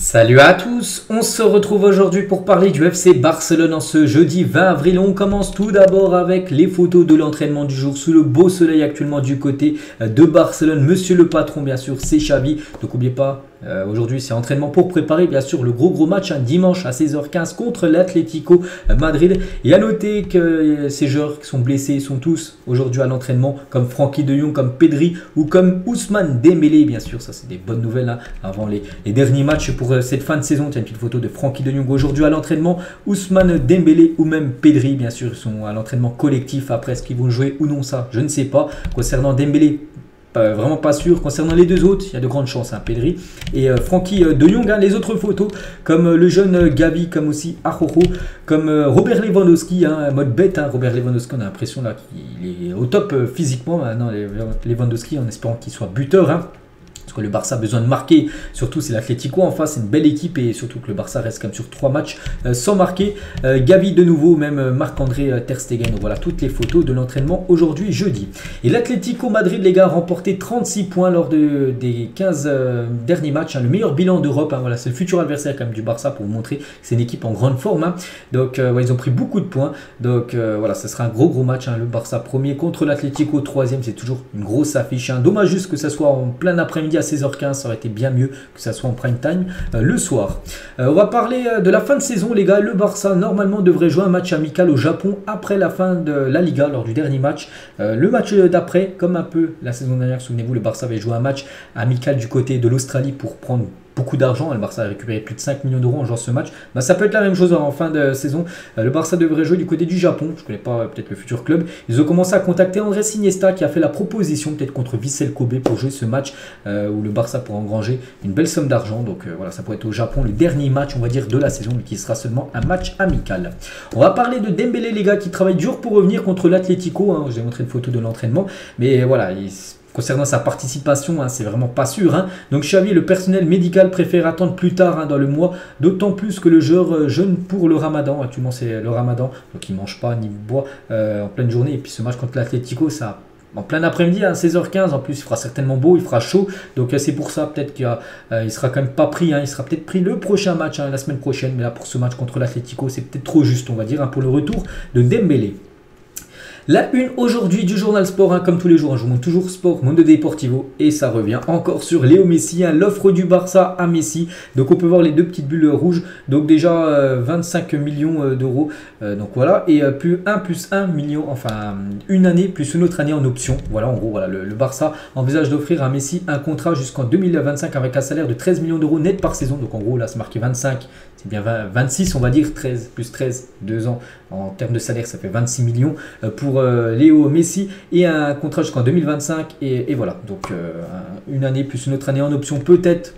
Salut à tous, on se retrouve aujourd'hui pour parler du FC Barcelone en ce jeudi 20 avril. On commence tout d'abord avec les photos de l'entraînement du jour sous le beau soleil actuellement du côté de Barcelone. Monsieur le patron, bien sûr, c'est Xavi. Donc n'oubliez pas, aujourd'hui c'est entraînement pour préparer bien sûr le gros match dimanche à 16h15 contre l'Atlético Madrid. Et à noter que ces joueurs qui sont blessés sont tous aujourd'hui à l'entraînement, comme Frenkie de Jong, comme Pedri ou comme Ousmane Dembélé. Bien sûr, ça c'est des bonnes nouvelles hein, avant les derniers matchs pour cette fin de saison. Tiens, une petite photo de Frenkie de Jong aujourd'hui à l'entraînement, Ousmane Dembélé ou même Pedri, bien sûr, ils sont à l'entraînement collectif. Après, est-ce qu'ils vont jouer ou non, ça, je ne sais pas. Concernant Dembélé, vraiment pas sûr. Concernant les deux autres, il y a de grandes chances, hein, Pedri et Frenkie de Jong. Hein, les autres photos, comme le jeune Gavi, comme aussi Araujo, comme Robert Lewandowski, hein, mode bête. Hein, Robert Lewandowski, on a l'impression là qu'il est au top physiquement. Maintenant, Lewandowski, en espérant qu'il soit buteur. Hein. Parce que le Barça a besoin de marquer, surtout c'est l'Atlético en face, c'est une belle équipe et surtout que le Barça reste quand même sur 3 matchs sans marquer. Gavi de nouveau, même Marc-André Ter Stegen. Donc voilà toutes les photos de l'entraînement aujourd'hui jeudi. Et l'Atlético Madrid, les gars, a remporté 36 points lors des 15 derniers matchs. Hein, le meilleur bilan d'Europe. Hein, voilà, c'est le futur adversaire quand même du Barça pour vous montrer que c'est une équipe en grande forme. Hein. Donc ouais, ils ont pris beaucoup de points. Donc voilà, ce sera un gros match. Hein, le Barça premier contre l'Atlético troisième, c'est toujours une grosse affiche. Hein. Dommage juste que ça soit en plein après-midi à 16h15, ça aurait été bien mieux que ça soit en prime time le soir. On va parler de la fin de saison, les gars. Le Barça normalement devrait jouer un match amical au Japon après la fin de la Liga, lors du dernier match. Le match d'après, comme un peu la saison dernière, souvenez-vous, le Barça avait joué un match amical du côté de l'Australie pour prendre beaucoup d'argent. Le Barça a récupéré plus de 5 millions d'euros en jouant ce match. Bah, ça peut être la même chose en fin de saison. Le Barça devrait jouer du côté du Japon. Je ne connais pas peut-être le futur club. Ils ont commencé à contacter Andrés Iniesta qui a fait la proposition peut-être contre Vissel Kobe pour jouer ce match où le Barça pourra engranger une belle somme d'argent. Donc voilà, ça pourrait être au Japon le dernier match, on va dire, de la saison, mais qui sera seulement un match amical. On va parler de Dembélé, les gars, qui travaille dur pour revenir contre l'Atlético. Hein. Je vous ai montré une photo de l'entraînement. Mais voilà, concernant sa participation, hein, c'est vraiment pas sûr. Hein. Donc Xavi et le personnel médical préfèrent attendre plus tard hein, dans le mois, d'autant plus que le joueur jeûne pour le Ramadan. Actuellement c'est le Ramadan, donc il ne mange pas ni boit en pleine journée. Et puis ce match contre l'Atlético, ça en plein après-midi à 16h15, en plus il fera certainement beau, il fera chaud. Donc c'est pour ça peut-être qu'il sera quand même pas pris. Hein. Il sera peut-être pris le prochain match, hein, la semaine prochaine. Mais là pour ce match contre l'Atlético, c'est peut-être trop juste, on va dire, hein, pour le retour de Dembélé. La une aujourd'hui du journal Sport, hein, comme tous les jours, hein, je vous montre toujours Sport, Mundo Deportivo, et ça revient encore sur Léo Messi, hein, l'offre du Barça à Messi. Donc on peut voir les deux petites bulles rouges, donc déjà 25 millions d'euros, donc voilà, et plus 1 million, enfin une année plus une autre année en option. Voilà, en gros, voilà, le Barça envisage d'offrir à Messi un contrat jusqu'en 2025 avec un salaire de 13 millions d'euros net par saison. Donc en gros, là c'est marqué 25, c'est bien 26, on va dire, 13 plus 13, 2 ans. En termes de salaire, ça fait 26 millions pour Léo Messi et un contrat jusqu'en 2025. Et voilà, donc une année plus une autre année en option peut-être.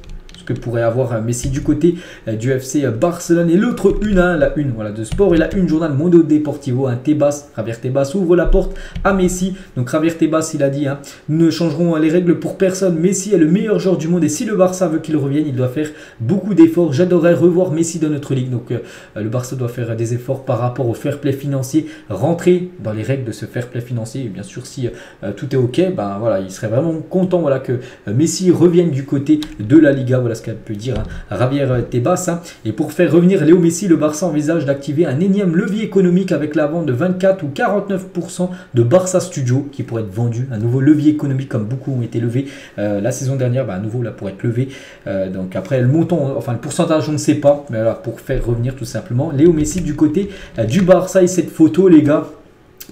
Que pourrait avoir Messi du côté du FC Barcelone. Et l'autre une, hein, la une voilà, de Sport et la une journal Mundo Deportivo, hein, Javier Tebas ouvre la porte à Messi. Donc Javier Tebas, il a dit, hein, nous ne changerons les règles pour personne. Messi est le meilleur joueur du monde et si le Barça veut qu'il revienne, il doit faire beaucoup d'efforts. J'adorerais revoir Messi dans notre ligue. Donc le Barça doit faire des efforts par rapport au fair play financier, rentrer dans les règles de ce fair play financier. Et bien sûr, si tout est ok, ben voilà, il serait vraiment content, voilà, que Messi revienne du côté de la Liga. Voilà ce qu'elle peut dire, hein, Javier Tebas. Hein. Et pour faire revenir Léo Messi, le Barça envisage d'activer un énième levier économique avec la vente de 24 ou 49% de Barça Studio qui pourrait être vendu. Un nouveau levier économique comme beaucoup ont été levés la saison dernière, à nouveau là pour être levé. Donc après le montant, enfin le pourcentage on ne sait pas, mais voilà, pour faire revenir tout simplement Léo Messi du côté du Barça. Et cette photo, les gars,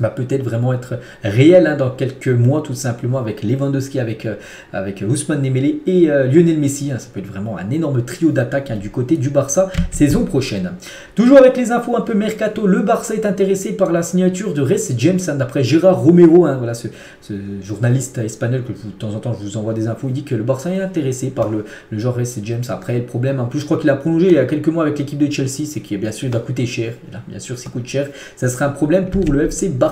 va peut-être vraiment être réel hein, dans quelques mois tout simplement avec Lewandowski, avec Ousmane Dembélé et Lionel Messi. Hein, ça peut être vraiment un énorme trio d'attaque hein, du côté du Barça saison prochaine. Toujours avec les infos un peu mercato, le Barça est intéressé par la signature de Reece James hein, d'après Gérard Romero. Hein, voilà, ce journaliste espagnol que de temps en temps je vous envoie des infos. Il dit que le Barça est intéressé par le joueur Reece James. Après le problème, en plus je crois qu'il a prolongé il y a quelques mois avec l'équipe de Chelsea, c'est qu'il bien sûr il doit coûter cher. Là, bien sûr s'il coûte cher, ça serait un problème pour le FC Barcelone.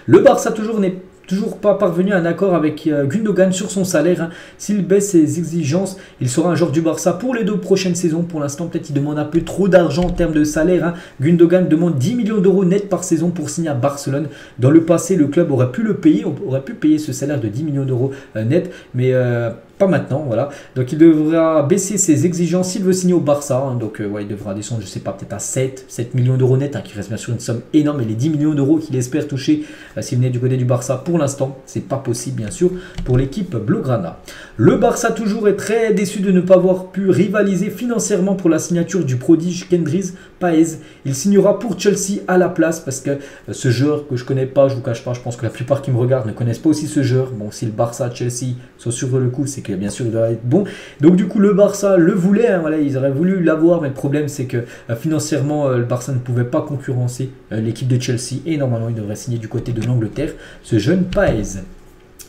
Le Barça n'est toujours pas parvenu à un accord avec Gundogan sur son salaire. Hein. S'il baisse ses exigences, il sera un joueur du Barça pour les 2 prochaines saisons. Pour l'instant, peut-être il demande un peu trop d'argent en termes de salaire. Hein. Gundogan demande 10 millions d'euros net par saison pour signer à Barcelone. Dans le passé, le club aurait pu le payer, on aurait pu payer ce salaire de 10 millions d'euros net, mais pas maintenant, voilà. Donc il devra baisser ses exigences s'il veut signer au Barça. Hein. Donc ouais, il devra descendre, je sais pas, peut-être à 7 millions d'euros net, hein, qui reste bien sûr une somme énorme. Et les 10 millions d'euros qu'il espère toucher s'il venait du côté du Barça, pour l'instant, c'est pas possible, bien sûr, pour l'équipe Blaugrana. Le Barça toujours est très déçu de ne pas avoir pu rivaliser financièrement pour la signature du prodige Kendriz Páez. Il signera pour Chelsea à la place parce que ce joueur que je connais pas, je vous cache pas, je pense que la plupart qui me regardent ne connaissent pas aussi ce joueur. Bon, si le Barça, Chelsea sont sur le coup, c'est que bien sûr il doit être bon. Donc du coup le Barça le voulait, hein, voilà, ils auraient voulu l'avoir, mais le problème c'est que financièrement le Barça ne pouvait pas concurrencer l'équipe de Chelsea et normalement il devrait signer du côté de l'Angleterre ce jeune Páez.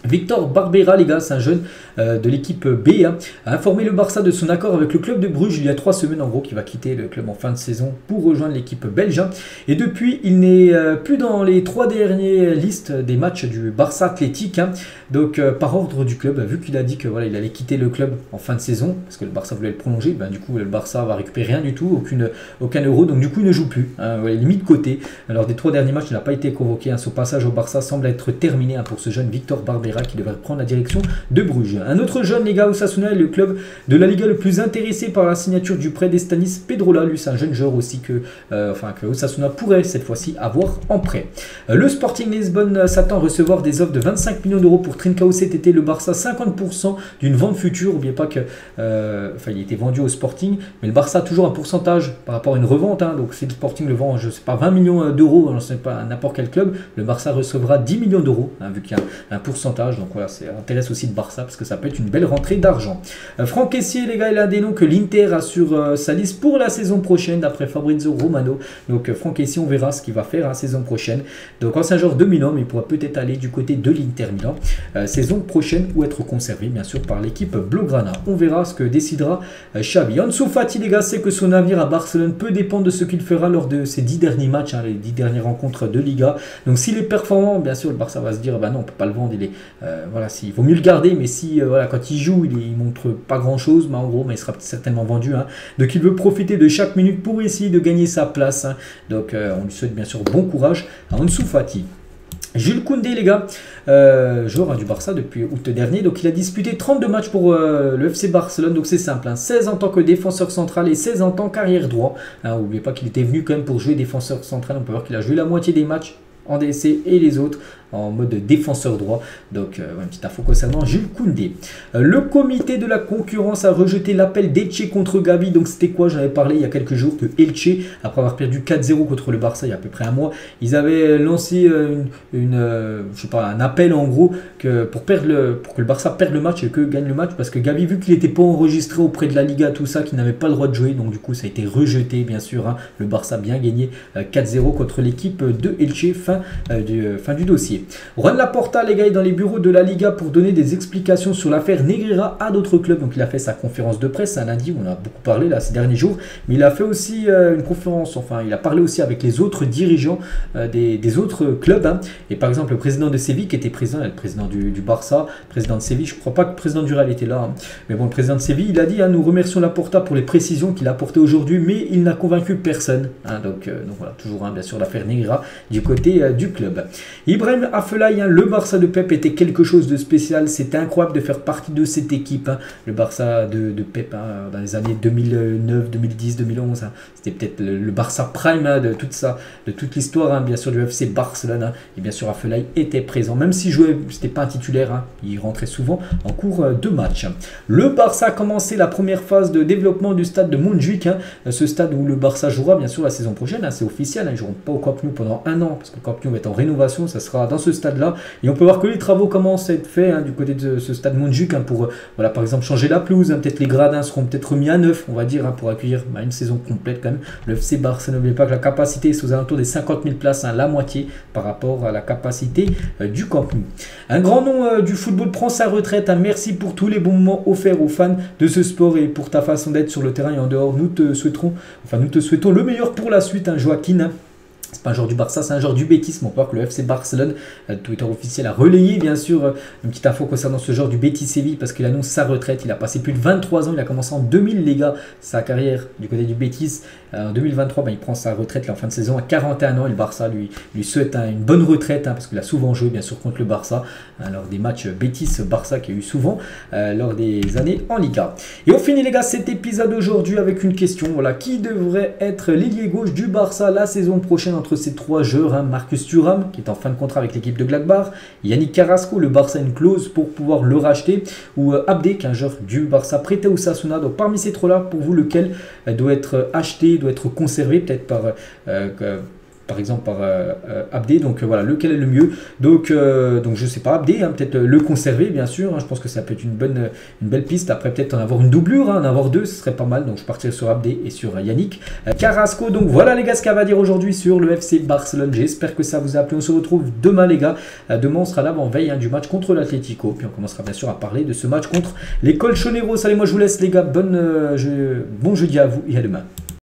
Victor Barbera, les gars, c'est un jeune de l'équipe B, hein, a informé le Barça de son accord avec le club de Bruges il y a 3 semaines, en gros, qui va quitter le club en fin de saison pour rejoindre l'équipe belge. Hein. Et depuis, il n'est plus dans les 3 dernières listes des matchs du Barça Athlétique. Hein. Donc, par ordre du club, vu qu'il a dit que voilà, il allait quitter le club en fin de saison, parce que le Barça voulait le prolonger, ben, du coup, le Barça va récupérer rien du tout, aucun euro, donc du coup, il ne joue plus. Hein, voilà, il est mis de côté. Alors, des 3 derniers matchs, il n'a pas été convoqué. Hein. Son passage au Barça semble être terminé, hein, pour ce jeune Victor Barbera qui devrait prendre la direction de Bruges. Un autre jeune, les gars, Osasuna est le club de la Liga le plus intéressé par la signature du prêt d'Estanis Pedrola. Lui, c'est un jeune joueur aussi que Osasuna pourrait cette fois-ci avoir en prêt. Le Sporting Lisbonne s'attend à recevoir des offres de 25 millions d'euros pour Trincao cet été. Le Barça, 50% d'une vente future. N'oubliez pas que il était vendu au Sporting, mais le Barça a toujours un pourcentage par rapport à une revente. Hein. Donc si le Sporting le vend, je sais pas, 20 millions d'euros, je ne sais pas, à n'importe quel club, le Barça recevra 10 millions d'euros, hein, vu qu'il y a un pourcentage. Donc voilà, ça intéresse aussi le Barça parce que ça peut être une belle rentrée d'argent. Franck Kessié, les gars, il a des noms que l'Inter a sur sa liste pour la saison prochaine d'après Fabrizio Romano. Donc Franck Kessié, on verra ce qu'il va faire la saison prochaine. Donc ancien joueur de Milan, mais il pourra peut-être aller du côté de l'Inter Milan saison prochaine ou être conservé bien sûr par l'équipe Blaugrana. On verra ce que décidera Xavi. Ansu Fati, les gars, c'est que son avenir à Barcelone peut dépendre de ce qu'il fera lors de ses 10 derniers matchs, hein, les 10 dernières rencontres de Liga. Donc s'il est performant, bien sûr le Barça va se dire bah non, on peut pas le vendre, voilà, il vaut mieux le garder, mais si voilà, quand il joue, il montre pas grand chose, mais en gros, il sera certainement vendu. Hein. Donc il veut profiter de chaque minute pour essayer de gagner sa place. Hein. Donc on lui souhaite bien sûr bon courage à Ansu Fati. Jules Koundé, les gars, joueur du Barça depuis août dernier, donc il a disputé 32 matchs pour le FC Barcelone, donc c'est simple, hein, 16 en tant que défenseur central et 16 en tant qu'arrière droit. N'oubliez pas qu'il était venu quand même pour jouer défenseur central, on peut voir qu'il a joué la moitié des matchs en DSC et les autres en mode défenseur droit. Donc une petite info concernant Jules Koundé. Le comité de la concurrence a rejeté l'appel d'Elche contre Gavi. Donc c'était quoi? J'en avais parlé il y a quelques jours que Elche, après avoir perdu 4-0 contre le Barça il y a à peu près un mois, ils avaient lancé je sais pas, un appel en gros pour que le Barça perde le match et que gagne le match, parce que Gavi, vu qu'il n'était pas enregistré auprès de la Liga, tout ça, qu'il n'avait pas le droit de jouer, donc du coup ça a été rejeté bien sûr. Hein. Le Barça a bien gagné 4-0 contre l'équipe de Elche, fin du dossier. Juan Laporta, les gars, est dans les bureaux de la Liga pour donner des explications sur l'affaire Negreira à d'autres clubs. Donc il a fait sa conférence de presse un lundi, on a beaucoup parlé là ces derniers jours, mais il a fait aussi une conférence, enfin il a parlé aussi avec les autres dirigeants des autres clubs. Hein. Et par exemple le président de Séville qui était présent, le président du Barça, le président de Séville, je ne crois pas que le président du Real était là, hein. Mais bon, le président de Séville, il a dit, hein, nous remercions Laporta pour les précisions qu'il a apportées aujourd'hui, mais il n'a convaincu personne. Hein. Donc voilà, toujours bien sûr l'affaire Negreira du côté du club. Ibrahim Afellay, hein, le Barça de Pep était quelque chose de spécial. C'était incroyable de faire partie de cette équipe. Hein. Le Barça de Pep, hein, dans les années 2009, 2010, 2011. Hein. C'était peut-être le Barça prime, hein, de toute l'histoire, hein, bien sûr, du FC Barcelone. Hein. Et bien sûr, Afellay était présent. Même s'il jouait, c'était pas un titulaire. Hein. Il rentrait souvent en cours de match. Le Barça a commencé la première phase de développement du stade de Montjuïc. Hein. Ce stade où le Barça jouera, bien sûr, la saison prochaine. Hein. C'est officiel. Hein. Ils ne joueront pas au Camp Nou pendant un an, parce que le Camp Nou va être en rénovation. Ça sera dans ce stade-là. Et on peut voir que les travaux commencent à être faits, hein, du côté de ce stade Montjuïc, hein, pour, voilà, par exemple, changer la pelouse. Hein, peut-être les gradins seront peut-être remis à neuf, on va dire, hein, pour accueillir une saison complète quand même. Le FC Barcelone, n'oubliez pas que la capacité est aux alentours des 50 000 places, hein, la moitié par rapport à la capacité du Camp Nou. Un grand nom du football prend sa retraite. Hein. Merci pour tous les bons moments offerts aux fans de ce sport et pour ta façon d'être sur le terrain et en dehors. Nous te souhaitons le meilleur pour la suite, hein, Joaquin. Hein. C'est pas un joueur du Barça, c'est un joueur du Betis. On peut voir que le FC Barcelone, Twitter officiel, a relayé bien sûr une petite info concernant ce joueur du Betis Séville parce qu'il annonce sa retraite. Il a passé plus de 23 ans, il a commencé en 2000 les gars, sa carrière du côté du Betis. En 2023, il prend sa retraite là, en fin de saison à 41 ans et le Barça lui souhaite une bonne retraite parce qu'il a souvent joué bien sûr contre le Barça lors des matchs Betis-Barça qu'il y a eu souvent lors des années en Liga. Et on finit les gars cet épisode aujourd'hui avec une question. Voilà, qui devrait être l'ailier gauche du Barça la saison prochaine entre ces trois joueurs, Marcus Thuram qui est en fin de contrat avec l'équipe de Gladbach, Yannick Carrasco, le Barça a une clause pour pouvoir le racheter, ou Abdé qui est un joueur du Barça prêté au Osasuna. Donc parmi ces trois là, pour vous lequel doit être acheté, doit être conservé peut-être par exemple par Abdé, donc voilà, lequel est le mieux, donc je sais pas, Abdé, peut-être le conserver bien sûr, je pense que ça peut être une belle piste, après peut-être en avoir une doublure, en avoir deux, ce serait pas mal, donc je partirai sur Abdé et sur Yannick Carrasco. Donc voilà les gars ce qu'on va dire aujourd'hui sur le FC Barcelone, j'espère que ça vous a plu, on se retrouve demain les gars, demain on sera l'avant-veille du match contre l'Atlético, puis on commencera bien sûr à parler de ce match contre les Colchoneros. Allez, moi je vous laisse les gars, bon jeudi à vous et à demain.